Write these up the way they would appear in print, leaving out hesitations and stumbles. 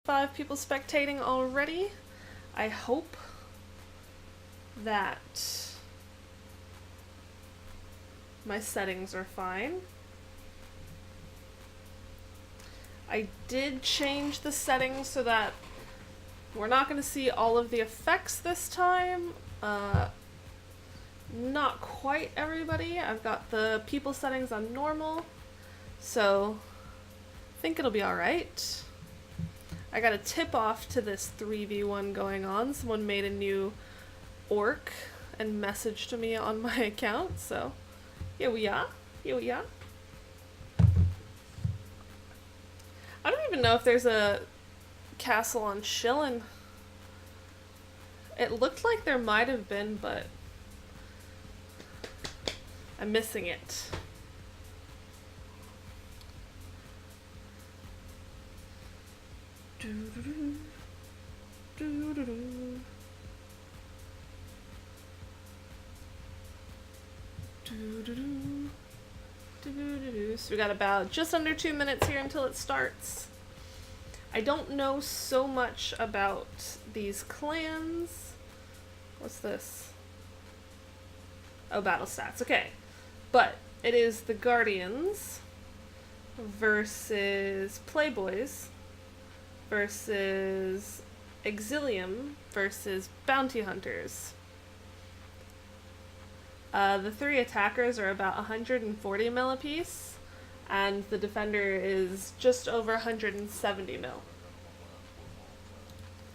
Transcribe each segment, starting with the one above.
5 people spectating already. I hope that my settings are fine. I did change the settings so that we're not going to see all of the effects this time. Not quite everybody. I've got the people settings on normal, so I think it'll be alright. I got a tip off to this 3v1 going on. Someone made a new orc and messaged me on my account, so here we are. Here we are. I don't even know if there's a castle on Shillin. It looked like there might have been, but I'm missing it. So we got about just under 2 minutes here until it starts. I don't know so much about these clans. What's this? Oh, battle stats. Okay. But it is the Guardians versus Playboys versus Exilium versus Bounty Hunters. The 3 attackers are about 140 mil apiece, and the defender is just over 170 mil.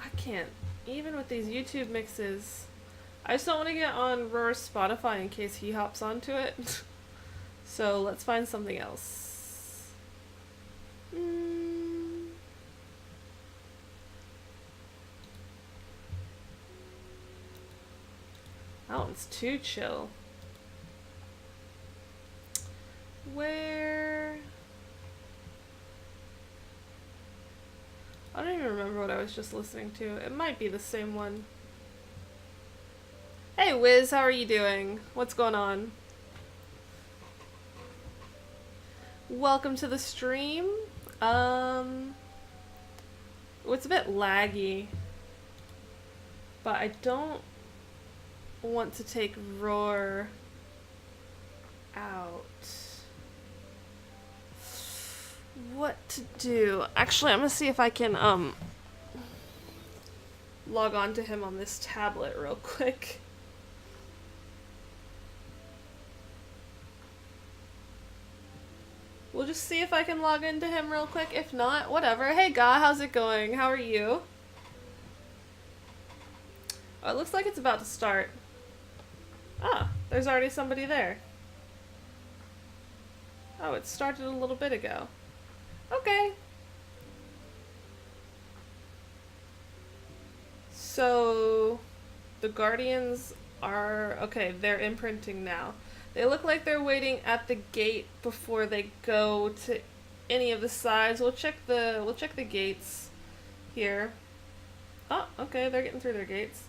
I can't, even with these YouTube mixes, I just don't want to get on Roar's Spotify in case he hops onto it. So let's find something else. That one's too chill. Where? I don't even remember what I was just listening to. It might be the same one. Hey Wiz, how are you doing? What's going on? Welcome to the stream. It's a bit laggy, but I don't want to take Roar out. What to do? Actually, I'm gonna see if I can log on to him on this tablet real quick. We'll just see if I can log into him real quick. If not, whatever. Hey Guy, how's it going? How are you? Oh, it looks like it's about to start. Ah, there's already somebody there. Oh, it started a little bit ago. Okay. So, the Guardians are... Okay, they're imprinting now. They look like they're waiting at the gate before they go to any of the sides. We'll check the gates here. Oh, okay, they're getting through their gates.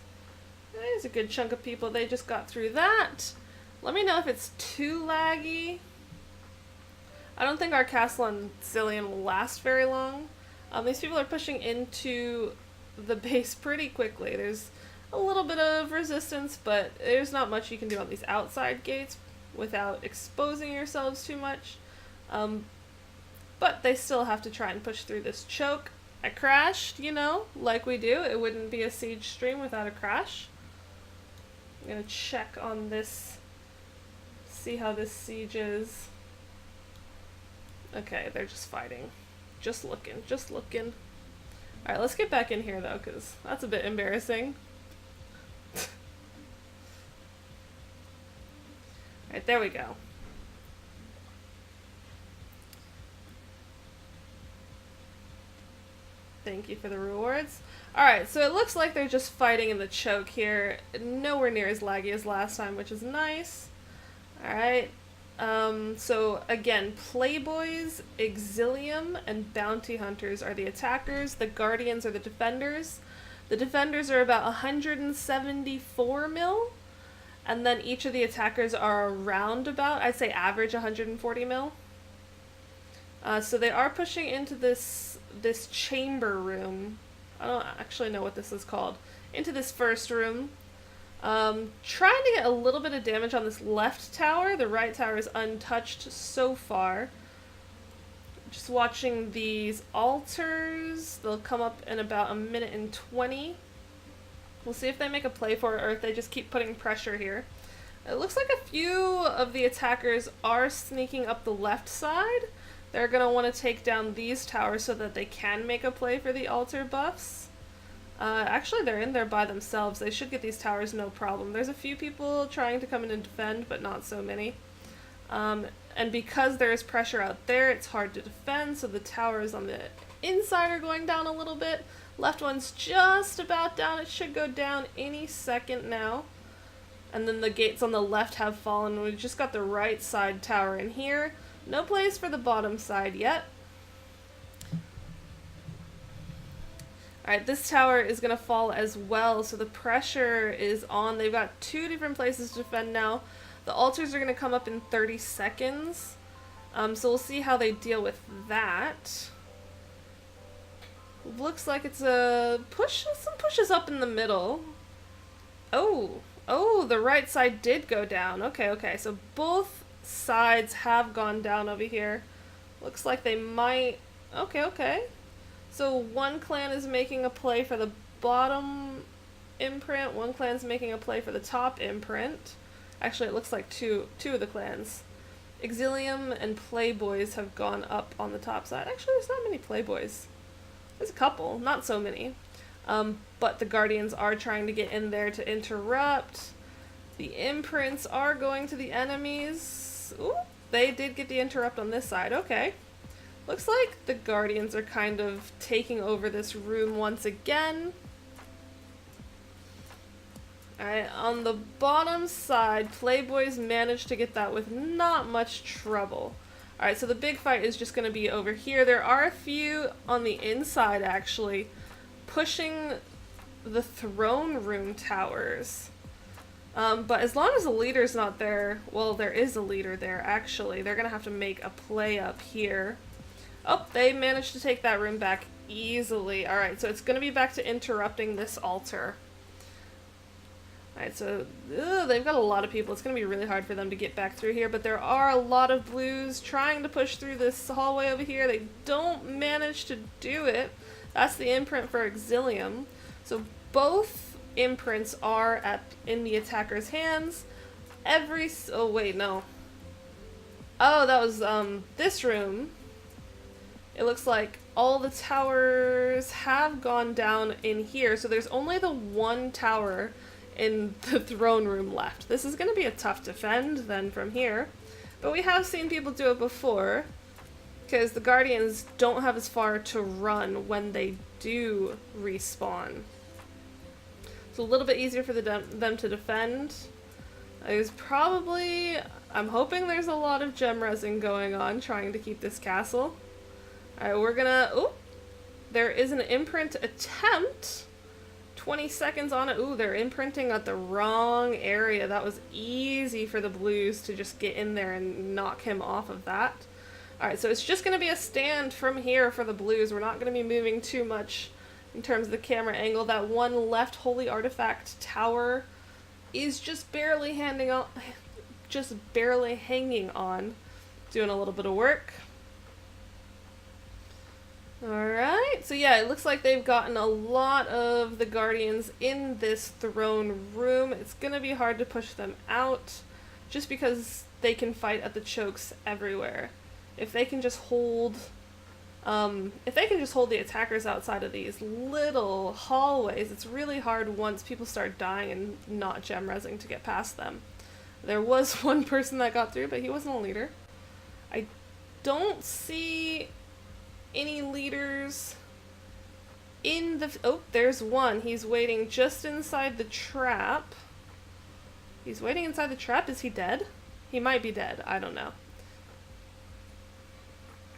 There's a good chunk of people. They just got through that. Let me know if it's too laggy. I don't think our castle on Zillion will last very long. These people are pushing into the base pretty quickly. There's a little bit of resistance, but there's not much you can do on these outside gates without exposing yourselves too much. But they still have to try and push through this choke. I crashed, you know, like we do. It wouldn't be a siege stream without a crash. I'm gonna check on this, see how this siege is. Okay, they're just fighting. Just looking, just looking. Alright, let's get back in here though, because that's a bit embarrassing. Alright, there we go. Thank you for the rewards. Alright, so it looks like they're just fighting in the choke here. Nowhere near as laggy as last time, which is nice. Alright. So again, Playboys, Exilium, and Bounty Hunters are the attackers. The Guardians are the defenders. The defenders are about 174 mil. And then each of the attackers are around about, I'd say average 140 mil. So they are pushing into this chamber room. I don't actually know what this is called. Into this first room. Trying to get a little bit of damage on this left tower. The right tower is untouched so far. Just watching these altars. They'll come up in about a minute and 20. We'll see if they make a play for it or if they just keep putting pressure here. It looks like a few of the attackers are sneaking up the left side. They're going to want to take down these towers so that they can make a play for the altar buffs. Actually, they're in there by themselves. They should get these towers no problem. There's a few people trying to come in and defend, but not so many. And because there is pressure out there, it's hard to defend, so the towers on the inside are going down a little bit. Left one's just about down. It should go down any second now. And then the gates on the left have fallen. We've just got the right side tower in here. No place for the bottom side yet. Alright, this tower is going to fall as well, so the pressure is on. They've got two different places to defend now. The altars are going to come up in 30 seconds. So we'll see how they deal with that. Looks like it's a push, some pushes up in the middle. Oh, the right side did go down. Okay, so both sides have gone down over here. Looks like they might... Okay. So one clan is making a play for the bottom imprint, one clan's making a play for the top imprint. Actually, it looks like two of the clans. Exilium and Playboys have gone up on the top side. Actually, there's not many Playboys. There's a couple, not so many. But the Guardians are trying to get in there to interrupt. The imprints are going to the enemies. Ooh, they did get the interrupt on this side. Okay. Looks like the Guardians are kind of taking over this room once again. Alright, on the bottom side, Playboys managed to get that with not much trouble. Alright, so the big fight is just going to be over here. There are a few on the inside, actually, pushing the throne room towers. But as long as the leader's not there, well, there is a leader there, actually. They're going to have to make a play up here. Oh, they managed to take that room back easily. Alright, so it's going to be back to interrupting this altar. Alright, so they've got a lot of people. It's going to be really hard for them to get back through here, but there are a lot of blues trying to push through this hallway over here. They don't manage to do it. That's the imprint for Exilium. So both imprints are in the attacker's hands. Oh, wait, no. Oh, that was this room. It looks like all the towers have gone down in here, so there's only the one tower in the throne room left. This is going to be a tough defend then from here, but we have seen people do it before, because the Guardians don't have as far to run when they do respawn. It's a little bit easier for them to defend. I'm hoping there's a lot of gem resin going on, trying to keep this castle. Alright, we're gonna... Oh! There is an imprint attempt. 20 seconds on it. Ooh, they're imprinting at the wrong area. That was easy for the blues to just get in there and knock him off of that. Alright, so it's just gonna be a stand from here for the blues. We're not gonna be moving too much in terms of the camera angle. That one left Holy Artifact tower is just barely hanging on. Doing a little bit of work. Alright, so yeah, it looks like they've gotten a lot of the Guardians in this throne room. It's gonna be hard to push them out, just because they can fight at the chokes everywhere. If they can just hold the attackers outside of these little hallways, it's really hard once people start dying and not gem resing to get past them. There was one person that got through, but he wasn't a leader. I don't see any leaders in the... Oh, there's one. He's waiting just inside the trap. He's waiting inside the trap. Is he dead? He might be dead. I don't know.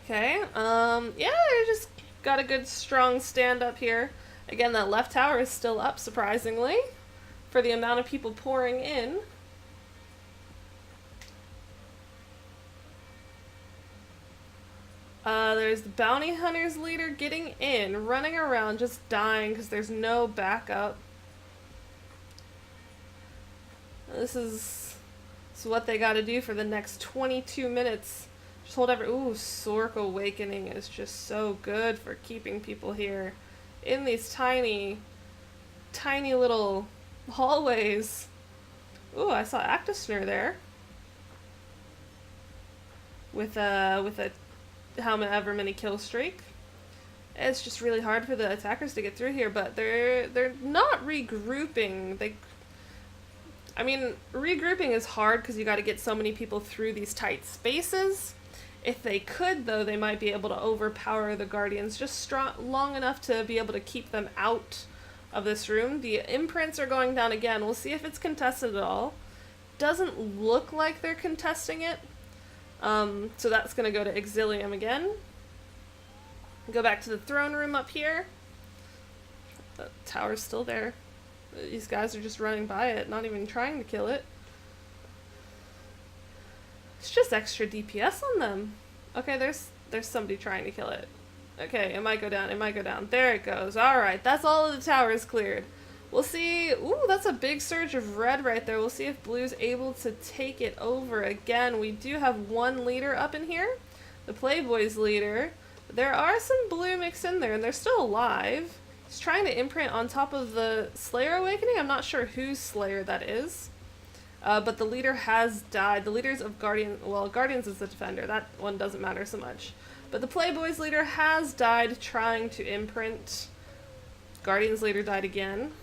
Okay, yeah, they just got a good strong stand up here. Again, that left tower is still up, surprisingly, for the amount of people pouring in. There's the bounty hunter's leader getting in, running around, just dying because there's no backup. This is what they gotta do for the next 22 minutes. Just hold every... Ooh, Sork Awakening is just so good for keeping people here in these tiny little hallways. Ooh, I saw Actisner there. With a however many kill streak. It's just really hard for the attackers to get through here, but they're not regrouping. I mean, regrouping is hard because you got to get so many people through these tight spaces. If they could, though, they might be able to overpower the Guardians just long enough to be able to keep them out of this room. The imprints are going down again. We'll see if it's contested at all. Doesn't look like they're contesting it. So that's going to go to Exilium again. Go back to the throne room up here. The tower's still there. These guys are just running by it, not even trying to kill it. It's just extra DPS on them. Okay, there's somebody trying to kill it. Okay, it might go down, it might go down. There it goes. Alright, that's all of the towers cleared. We'll see. Ooh, that's a big surge of red right there. We'll see if blue's able to take it over again. We do have one leader up in here. The Playboy's leader. There are some blue mixed in there, and they're still alive. He's trying to imprint on top of the Slayer Awakening. I'm not sure whose Slayer that is. But the leader has died. The leaders of Guardian... Well, Guardians is the defender. That one doesn't matter so much. But the Playboy's leader has died trying to imprint. Guardian's leader died again.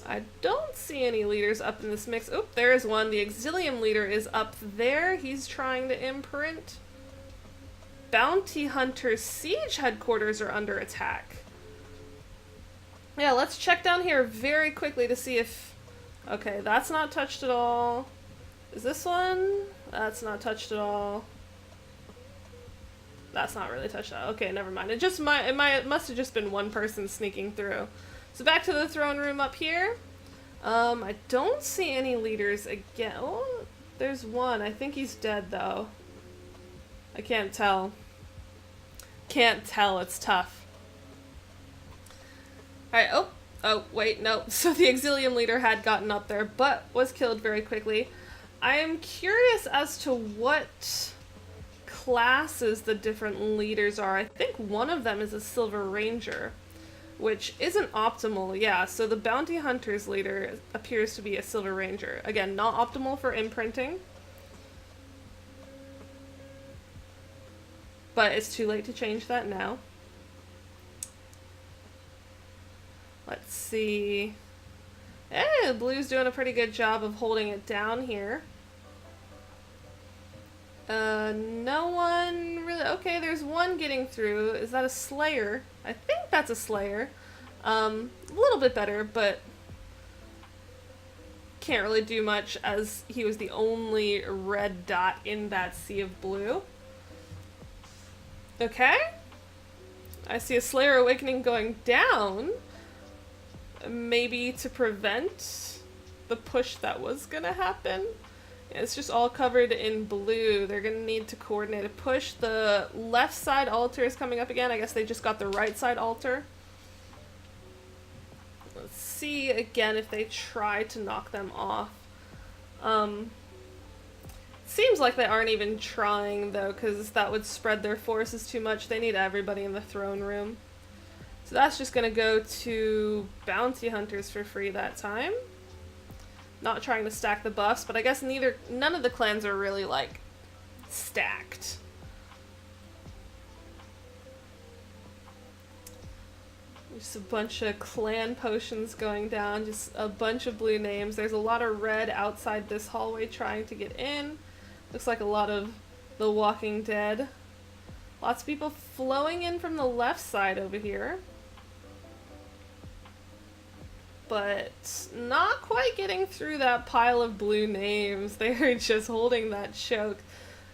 I don't see any leaders up in this mix. Oop, there is one. The Exilium leader is up there. He's trying to imprint. Bounty Hunter's siege headquarters are under attack. Yeah, let's check down here very quickly to see if... Okay, that's not touched at all. Is this one? That's not touched at all. That's not really touched at all. Okay, never mind. It must have just been one person sneaking through. So back to the throne room up here. I don't see any leaders again. Oh, there's one. I think he's dead, though. I can't tell. Can't tell. It's tough. Alright, oh, wait, no. So the Exilium leader had gotten up there, but was killed very quickly. I am curious as to what classes the different leaders are. I think one of them is a Silver Ranger, which isn't optimal. Yeah, so the Bounty Hunter's leader appears to be a Silver Ranger. Again, not optimal for imprinting. But it's too late to change that now. Let's see. Hey, blue's doing a pretty good job of holding it down here. No one really... Okay, there's one getting through. Is that a Slayer? I think that's a Slayer. A little bit better, but can't really do much as he was the only red dot in that sea of blue. Okay. I see a Slayer Awakening going down. Maybe to prevent the push that was gonna happen. Yeah, it's just all covered in blue. They're gonna need to coordinate a push. The left side altar is coming up again. I guess they just got the right side altar. Let's see again if they try to knock them off. Seems like they aren't even trying, though, because that would spread their forces too much. They need everybody in the throne room. So that's just going to go to Bounty Hunters for free that time. Not trying to stack the buffs, but I guess none of the clans are really, like, stacked. Just a bunch of clan potions going down, just a bunch of blue names. There's a lot of red outside this hallway trying to get in. Looks like a lot of The Walking Dead. Lots of people flowing in from the left side over here. But not quite getting through that pile of blue names. They're just holding that choke.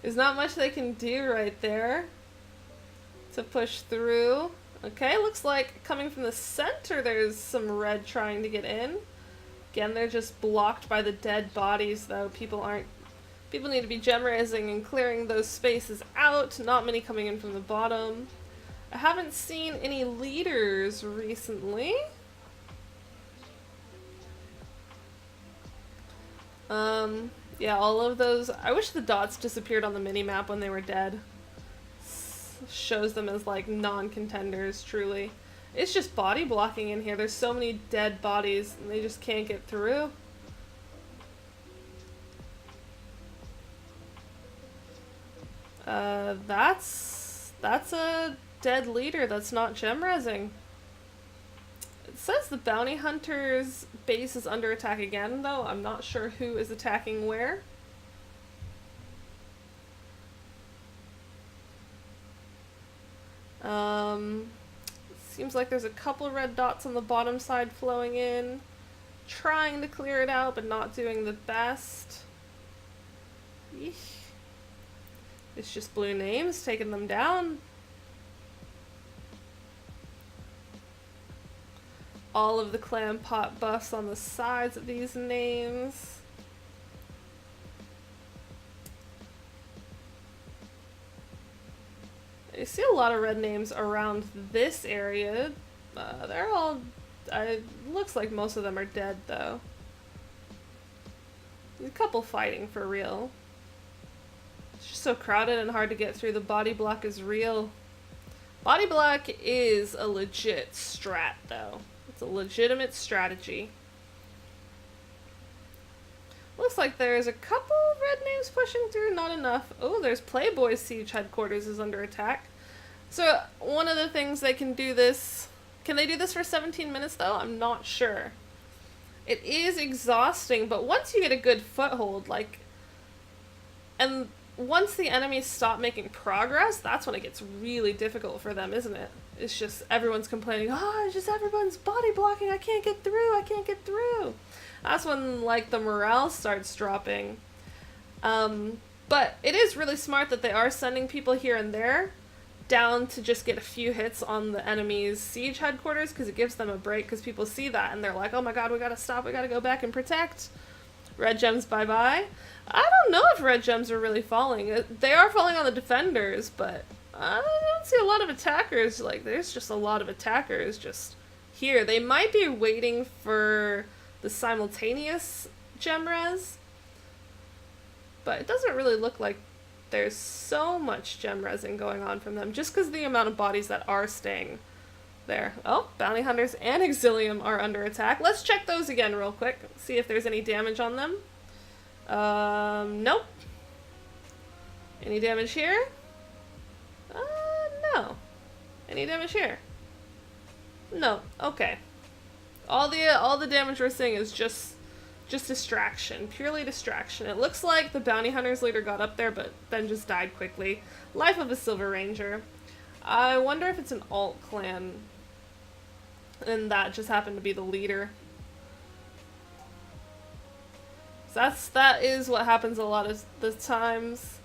There's not much they can do right there to push through. Okay, looks like coming from the center there's some red trying to get in. Again, they're just blocked by the dead bodies, though. People aren't People need to be gem raising and clearing those spaces out. Not many coming in from the bottom. I haven't seen any leaders recently. Yeah, all of those. I wish the dots disappeared on the mini-map when they were dead. Shows them as like non-contenders, truly. It's just body blocking in here. There's so many dead bodies and they just can't get through. That's a dead leader that's not gem rezzing. It says the bounty hunter's base is under attack again, though. I'm not sure who is attacking where. Seems like there's a couple red dots on the bottom side flowing in. Trying to clear it out, but not doing the best. Eesh. It's just blue names, taking them down. All of the clan pot buffs on the sides of these names. You see a lot of red names around this area. They're all... looks like most of them are dead, though. There's a couple fighting for real. It's just so crowded and hard to get through. The body block is real. Body block is a legit strat, though. It's a legitimate strategy. Looks like there's a couple red names pushing through, not enough. Oh, there's Playboy's siege headquarters is under attack. So one of the things they can do this... Can they do this for 17 minutes, though? I'm not sure. It is exhausting, but once you get a good foothold, like... And once the enemies stop making progress, that's when it gets really difficult for them, isn't it? It's just everyone's complaining, oh, it's just everyone's body blocking, I can't get through, I can't get through. That's when, like, the morale starts dropping. But it is really smart that they are sending people here and there down to just get a few hits on the enemy's siege headquarters, because it gives them a break, because people see that and they're like, oh my god, we gotta stop, we gotta go back and protect. Red gems bye-bye. I don't know if red gems are really falling. They are falling on the defenders, but I don't see a lot of attackers. Like, there's just a lot of attackers just here. They might be waiting for the simultaneous gem res, but it doesn't really look like there's so much gem resing going on from them, just because the amount of bodies that are staying there. Oh, bounty hunters and auxilium are under attack. Let's check those again real quick, see if there's any damage on them. Nope. Any damage here? No. Any damage here? No. Okay. All the damage we're seeing is just distraction, purely distraction. It looks like the bounty hunter's leader got up there, but then just died quickly. Life of a Silver Ranger. I wonder if it's an alt clan, and that just happened to be the leader. So that is what happens a lot of the times.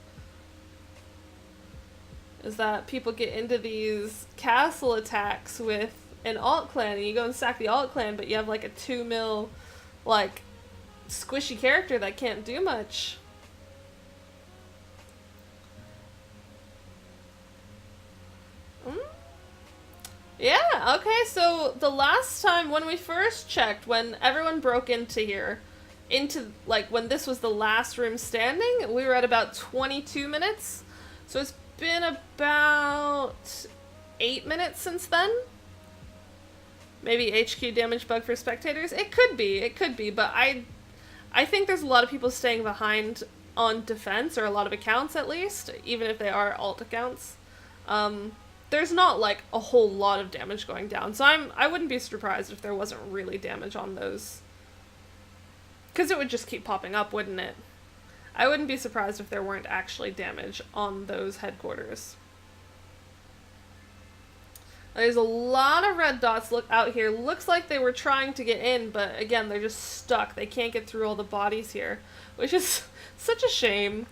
Is that people get into these castle attacks with an alt clan, and you go and sack the alt clan, but you have like a 2 mil, like, squishy character that can't do much. Yeah, okay, so the last time when we first checked, when everyone broke into here, like, when this was the last room standing, we were at about 22 minutes. So it's been about 8 minutes since then. Maybe HQ damage bug for spectators? It could be, but I think there's a lot of people staying behind on defense, or a lot of accounts at least, even if they are alt accounts. There's not like a whole lot of damage going down, so I wouldn't be surprised if there wasn't really damage on those. Because it would just keep popping up, wouldn't it? I wouldn't be surprised if there weren't actually damage on those headquarters. There's a lot of red dots out here. Looks like they were trying to get in, but again, they're just stuck. They can't get through all the bodies here, which is such a shame.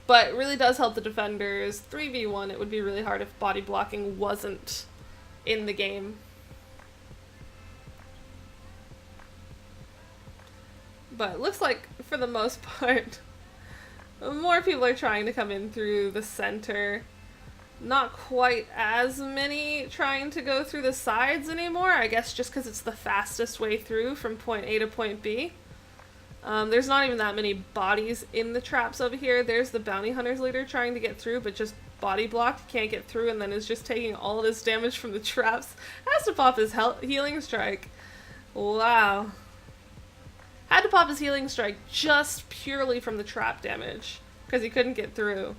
But it really does help the defenders. 3v1, it would be really hard if body blocking wasn't in the game. But it looks like, for the most part, More people are trying to come in through the center. Not quite as many trying to go through the sides anymore, I guess just because it's the fastest way through from point A to point B. There's not even that many bodies in the traps over here. There's the bounty hunter's leader trying to get through, but just body blocked, can't get through, and then is just taking all of this damage from the traps. Has to pop his healing strike. Wow. Had to pop his healing strike just purely from the trap damage, because he couldn't get through.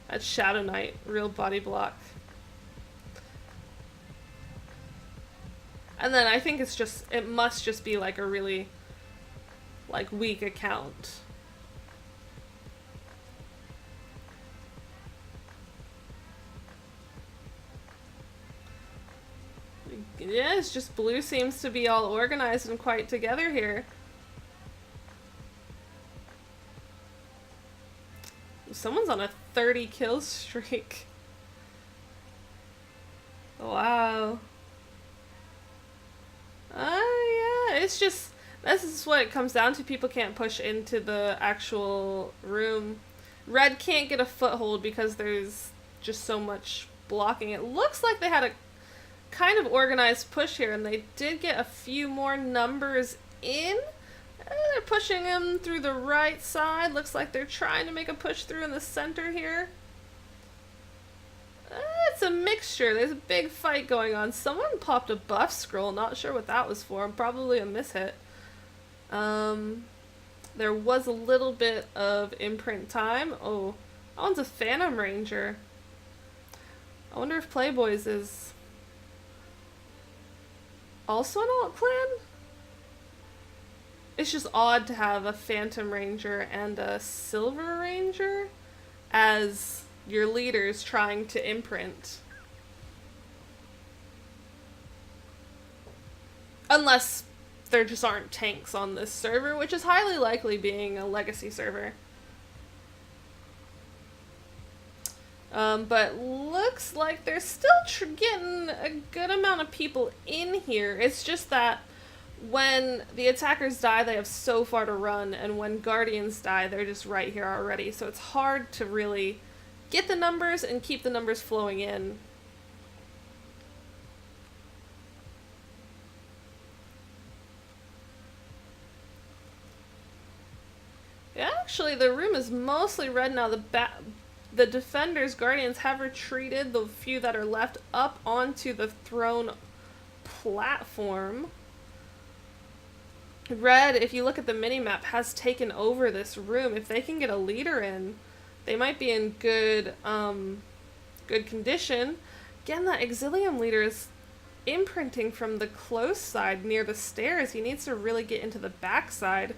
That's Shadow Knight, real body block. And then I think it must just be like a really, like, weak account. Yeah, it's just blue seems to be all organized and quite together here. Someone's on a 30 kill streak. Wow. Yeah, it's just, this is what it comes down to. People can't push into the actual room. Red can't get a foothold because there's just so much blocking. It looks like they had a kind of organized push here, and they did get a few more numbers in. They're pushing him through the right side. Looks like they're trying to make a push through in the center here. It's a mixture. There's a big fight going on. Someone popped a buff scroll. Not sure what that was for. Probably a mishit. There was a little bit of imprint time. Oh, that one's a Phantom Ranger. I wonder if Playboys is also an alt clan? It's just odd to have a Phantom Ranger and a Silver Ranger as your leaders trying to imprint. Unless there just aren't tanks on this server, which is highly likely being a legacy server. But looks like they're still getting a good amount of people in here. It's just that when the attackers die, they have so far to run, and when guardians die, they're just right here already. So it's hard to really get the numbers and keep the numbers flowing in. Yeah, actually, the room is mostly red now. The defenders, guardians, have retreated, the few that are left, up onto the throne platform. Red, if you look at the minimap, has taken over this room. If they can get a leader in, they might be in good condition. Again, that Exilium leader is imprinting from the close side near the stairs. He needs to really get into the backside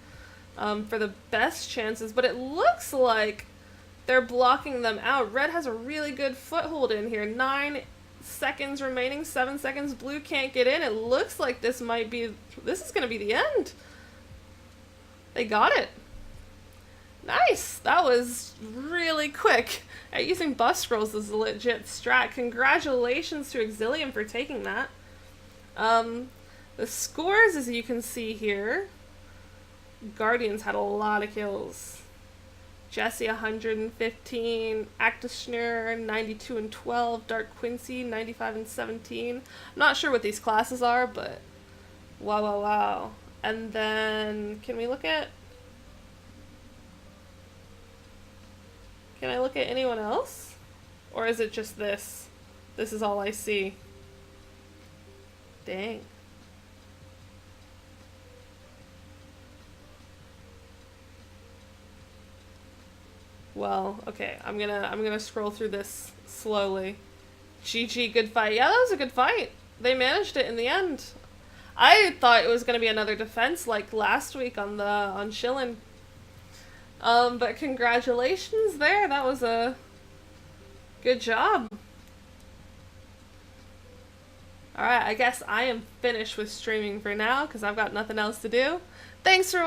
for the best chances, but it looks like they're blocking them out. Red has a really good foothold in here. 9 seconds remaining, 7 seconds. Blue can't get in. It looks like this is going to be the end. They got it. Nice. That was really quick. Using buff scrolls is a legit strat. Congratulations to Exilium for taking that. The scores, as you can see here, Guardians had a lot of kills. Jesse 115, Actischner 92 and 12, Dark Quincy 95 and 17. I'm not sure what these classes are, but wow. And then can I look at anyone else? Or is it just this? This is all I see. Dang. Well, okay, I'm gonna scroll through this slowly. GG, good fight. Yeah, that was a good fight. They managed it in the end. I thought it was gonna be another defense like last week on Shillin. But congratulations there. That was a good job. Alright, I guess I am finished with streaming for now because I've got nothing else to do. Thanks for